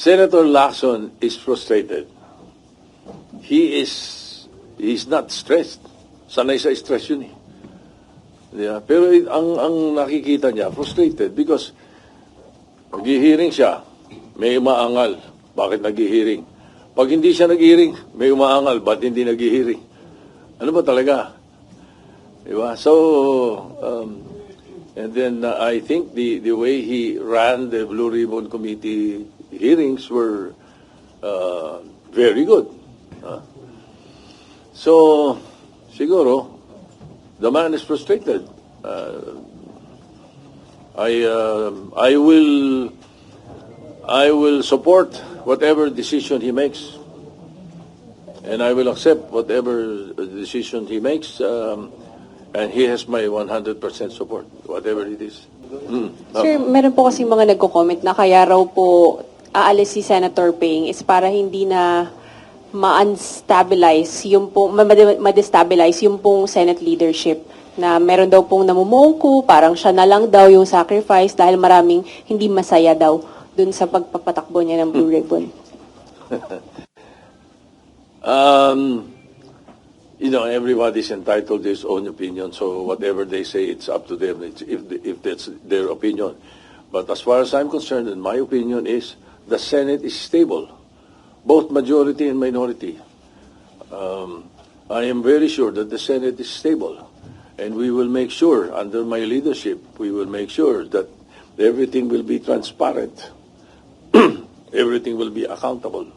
Senator Lacson is frustrated. He's not stressed. Sanay sa stress yun eh. Yeah. Pero ang nakikita niya, frustrated because nag-hearing siya, may umaangal. Bakit nag-hearing? Pag hindi siya nag-hearing, may umaangal. Ba't hindi nag-hearing? Ano ba talaga? Diba? So, and then I think the way he ran the Blue Ribbon Committee hearings were very good. So, siguro, the man is frustrated. I will support whatever decision he makes, and I will accept whatever decision he makes, and he has my 100% support, whatever it is. Sir, meron po kasi mga nagko-comment na kaya raw po aalis si Senator Ping is para hindi na ma-unstabilize yung pong, ma-destabilize yung pong Senate leadership, na meron daw pong namumungko, parang siya na lang daw yung sacrifice dahil maraming hindi masaya daw dun sa pagpapatakbo niya ng Blue Ribbon. You know, everybody's entitled to his own opinion, so whatever they say, it's up to them if that's their opinion. But as far as I'm concerned, and my opinion is, the Senate is stable, both majority and minority. I am very sure that the Senate is stable, and we will make sure, under my leadership, we will make sure that everything will be transparent, everything will be accountable.